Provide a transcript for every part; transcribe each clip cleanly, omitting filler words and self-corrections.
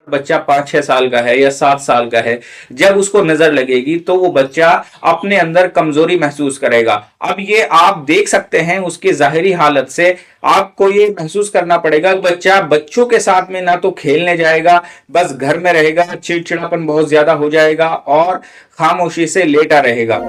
बच्चा 5-6 साल का है या 7 साल का है, जब उसको नजर लगेगी तो वो बच्चा अपने अंदर कमजोरी महसूस करेगा। अब ये आप देख सकते हैं उसकी जाहिरी हालत से, आपको ये महसूस करना पड़ेगा कि बच्चा बच्चों के साथ में ना तो खेलने जाएगा, बस घर में रहेगा, चिड़चिड़ापन बहुत ज्यादा हो जाएगा और खामोशी से लेटा रहेगा।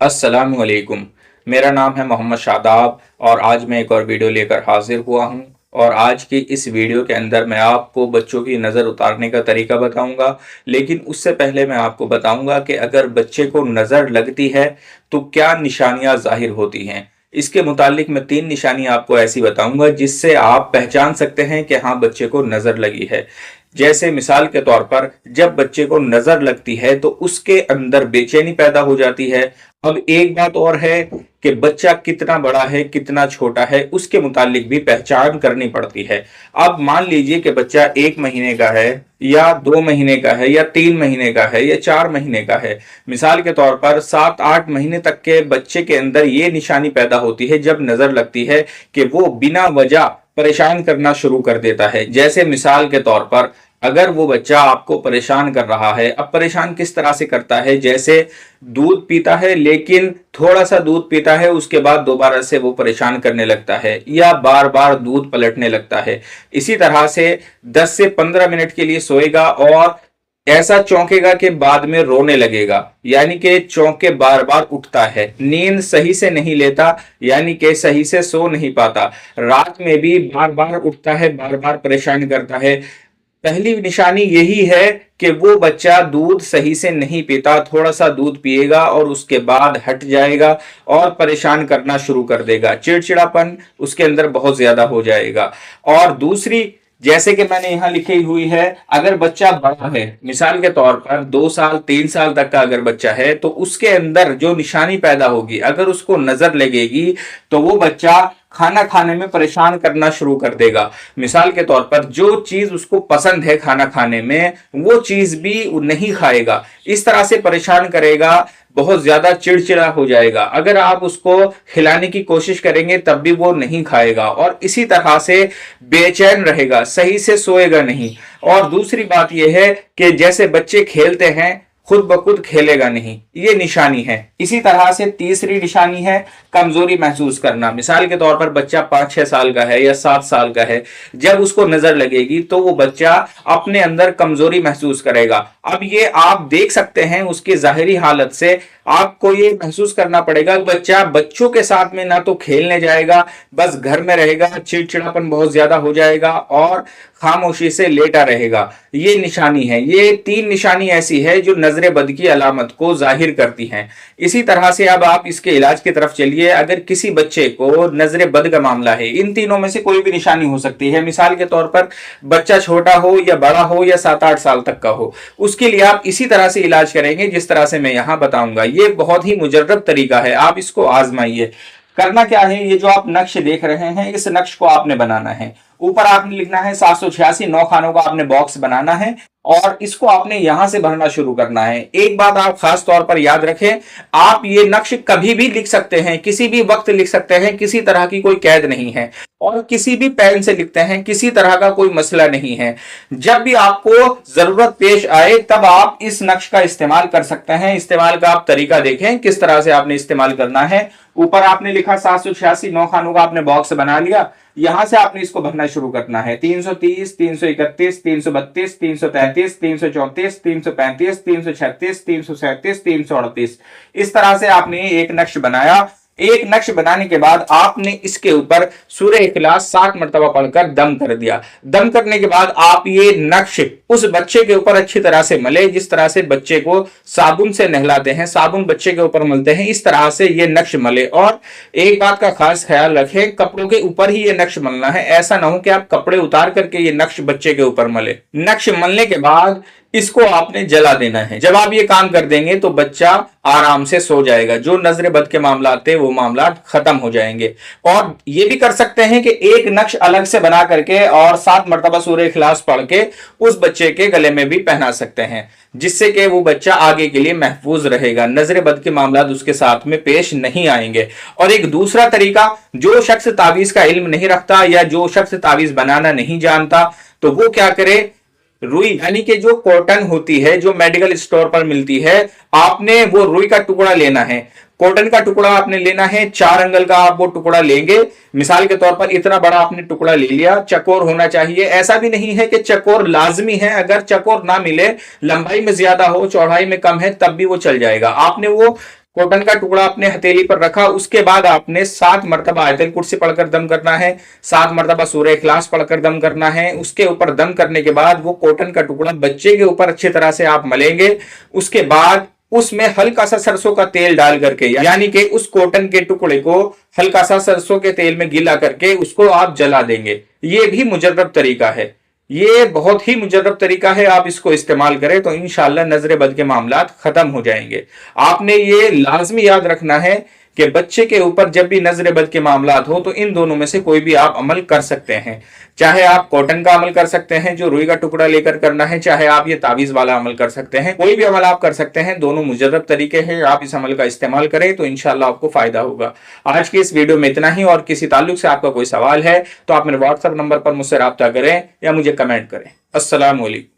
अस्सलामु अलैकुम। मेरा नाम है मोहम्मद शादाब और आज मैं एक और वीडियो लेकर हाजिर हुआ हूं। और आज की इस वीडियो के अंदर मैं आपको बच्चों की नज़र उतारने का तरीका बताऊंगा। लेकिन उससे पहले मैं आपको बताऊंगा कि अगर बच्चे को नज़र लगती है तो क्या निशानियां जाहिर होती हैं। इसके मुतालिक मैं 3 निशानी आपको ऐसी बताऊंगा जिससे आप पहचान सकते हैं कि हाँ, बच्चे को नज़र लगी है। जैसे मिसाल के तौर पर जब बच्चे को नजर लगती है तो उसके अंदर बेचैनी पैदा हो जाती है। अब एक बात और है कि बच्चा कितना बड़ा है कितना छोटा है उसके मुतालिक भी पहचान करनी पड़ती है। अब मान लीजिए कि बच्चा 1 महीने का है या 2 महीने का है या 3 महीने का है या 4 महीने का है। मिसाल के तौर पर 7-8 महीने तक के बच्चे के अंदर ये निशानी पैदा होती है जब नजर लगती है कि वो बिना वजह परेशान करना शुरू कर देता है। जैसे मिसाल के तौर पर अगर वो बच्चा आपको परेशान कर रहा है, अब परेशान किस तरह से करता है, जैसे दूध पीता है लेकिन थोड़ा सा दूध पीता है उसके बाद दोबारा से वो परेशान करने लगता है या बार बार दूध पलटने लगता है। इसी तरह से 10 से 15 मिनट के लिए सोएगा और ऐसा चौंकेगा कि बाद में रोने लगेगा, यानी कि चौंक के बार बार उठता है, नींद सही से नहीं लेता, यानी कि सही से सो नहीं पाता, रात में भी बार बार उठता है, बार बार परेशान करता है। पहली निशानी यही है कि वो बच्चा दूध सही से नहीं पीता, थोड़ा सा दूध पिएगा और उसके बाद हट जाएगा और परेशान करना शुरू कर देगा, चिड़चिड़ापन उसके अंदर बहुत ज्यादा हो जाएगा। और दूसरी, जैसे कि मैंने यहां लिखी हुई है, अगर बच्चा बड़ा है, मिसाल के तौर पर 2 साल 3 साल तक का अगर बच्चा है तो उसके अंदर जो निशानी पैदा होगी, अगर उसको नजर लगेगी तो वो बच्चा खाना खाने में परेशान करना शुरू कर देगा। मिसाल के तौर पर जो चीज उसको पसंद है खाना खाने में वो चीज भी नहीं खाएगा, इस तरह से परेशान करेगा, बहुत ज्यादा चिड़चिड़ा हो जाएगा। अगर आप उसको खिलाने की कोशिश करेंगे तब भी वो नहीं खाएगा और इसी तरह से बेचैन रहेगा, सही से सोएगा नहीं। और दूसरी बात यह है कि जैसे बच्चे खेलते हैं खुद ब खुद खेलेगा नहीं, ये निशानी है। इसी तरह से तीसरी निशानी है कमजोरी महसूस करना। मिसाल के तौर पर बच्चा 5-6 साल का है या 7 साल का है, जब उसको नजर लगेगी तो वो बच्चा अपने अंदर कमजोरी महसूस करेगा। अब ये आप देख सकते हैं उसकी जाहिरी हालत से, आपको ये महसूस करना पड़ेगा कि बच्चा बच्चों के साथ में ना तो खेलने जाएगा, बस घर में रहेगा, चिड़चिड़ापन बहुत ज्यादा हो जाएगा और खामोशी से लेटा रहेगा। ये निशानी है। ये 3 निशानी ऐसी है जो नजर बद की अलामत को जाहिर करती हैं। इसी तरह से अब आप इसके इलाज की तरफ चलिए। अगर किसी बच्चे को नजर बद का मामला है, इन तीनों में से कोई भी निशानी हो सकती है। मिसाल के तौर पर बच्चा छोटा हो या बड़ा हो या 7-8 साल तक का हो, उसके लिए आप इसी तरह से इलाज करेंगे जिस तरह से मैं यहां बताऊंगा। ये बहुत ही मुजर्रब तरीका है, आप इसको आजमाइए। करना क्या है, ये जो आप नक्श देख रहे हैं इस नक्श को आपने बनाना है। ऊपर आपने लिखना है 786 9 खानों का आपने बॉक्स बनाना है और इसको आपने यहां से भरना शुरू करना है। एक बात आप खास तौर पर याद रखें, आप ये नक्श कभी भी लिख सकते हैं, किसी भी वक्त लिख सकते हैं, किसी तरह की कोई कैद नहीं है और किसी भी पेन से लिखते हैं, किसी तरह का कोई मसला नहीं है। जब भी आपको जरूरत पेश आए तब आप इस नक्श का इस्तेमाल कर सकते हैं। इस्तेमाल का आप तरीका देखें किस तरह से आपने इस्तेमाल करना है। ऊपर आपने लिखा 786 9 खानों का आपने बॉक्स बना लिया, यहां से आपने इसको भरना शुरू करना है। 330 331 332 333 334 335 336 337 338, इस तरह से आपने एक नक्श बनाया। एक नक्श बनाने के बाद आपने इसके ऊपर सूरह इखलास 60 मरतबा पढ़कर दम कर दिया। दम करने के बाद आप ये नक्श उस बच्चे के ऊपर अच्छी तरह से मले, जिस तरह से बच्चे को साबुन से नहलाते हैं, साबुन बच्चे के ऊपर मलते हैं, इस तरह से ये नक्श मले। और एक बात का खास ख्याल रखें, कपड़ों के ऊपर ही ये नक्श मलना है। ऐसा ना हो कि आप कपड़े उतार करके ये नक्श बच्चे के ऊपर मले। नक्श मलने के बाद इसको आपने जला देना है। जब आप ये काम कर देंगे तो बच्चा आराम से सो जाएगा, जो नजर बद के मामला थे वो मामला खत्म हो जाएंगे। और ये भी कर सकते हैं कि एक नक्श अलग से बना करके और 7 मरतबा सूरह इखलास पढ़ के उस बच्चे के गले में भी पहना सकते हैं, जिससे कि वो बच्चा आगे के लिए महफूज रहेगा, नजर बद के मामला उसके साथ में पेश नहीं आएंगे। और एक दूसरा तरीका, जो शख्स तावीज का इल्म नहीं रखता या जो शख्स तावीज बनाना नहीं जानता, तो वो क्या करे, रुई यानी कि जो कॉटन होती है जो मेडिकल स्टोर पर मिलती है, आपने वो रुई का टुकड़ा लेना है, कॉटन का टुकड़ा आपने लेना है, 4 अंगल का आप वो टुकड़ा लेंगे। मिसाल के तौर पर इतना बड़ा आपने टुकड़ा ले लिया, चकोर होना चाहिए। ऐसा भी नहीं है कि चकोर लाजमी है, अगर चकोर ना मिले, लंबाई में ज्यादा हो चौड़ाई में कम है, तब भी वो चल जाएगा। आपने वो कॉटन का टुकड़ा अपने हथेली पर रखा, उसके बाद आपने 7 मरतबा आयतुल कुर्सी पढ़कर दम करना है, 7 मरतबा सूरह इखलास पढ़कर दम करना है। उसके ऊपर दम करने के बाद वो कॉटन का टुकड़ा बच्चे के ऊपर अच्छी तरह से आप मलेंगे। उसके बाद उसमें हल्का सा सरसों का तेल डाल करके, यानी कि उस कॉटन के टुकड़े को हल्का सा सरसों के तेल में गीला करके उसको आप जला देंगे। ये भी मुजर्रब तरीका है, ये बहुत ही मुजर्रब तरीका है। आप इसको इस्तेमाल करें तो इंशाअल्लाह नजर बद के मामलात खत्म हो जाएंगे। आपने ये लाजमी याद रखना है कि बच्चे के ऊपर जब भी नजर बद के मामलात हो तो इन दोनों में से कोई भी आप अमल कर सकते हैं। चाहे आप कॉटन का अमल कर सकते हैं जो रुई का टुकड़ा लेकर करना है, चाहे आप ये तावीज वाला अमल कर सकते हैं, कोई भी अमल आप कर सकते हैं। दोनों मुजर्रब तरीके हैं, आप इस अमल का इस्तेमाल करें तो इंशाअल्लाह आपको फायदा होगा। आज की इस वीडियो में इतना ही, और किसी ताल्लुक से आपका कोई सवाल है तो आप मेरे व्हाट्सएप नंबर पर मुझसे राब्ता करें या मुझे कमेंट करें। अस्सलाम वालेकुम।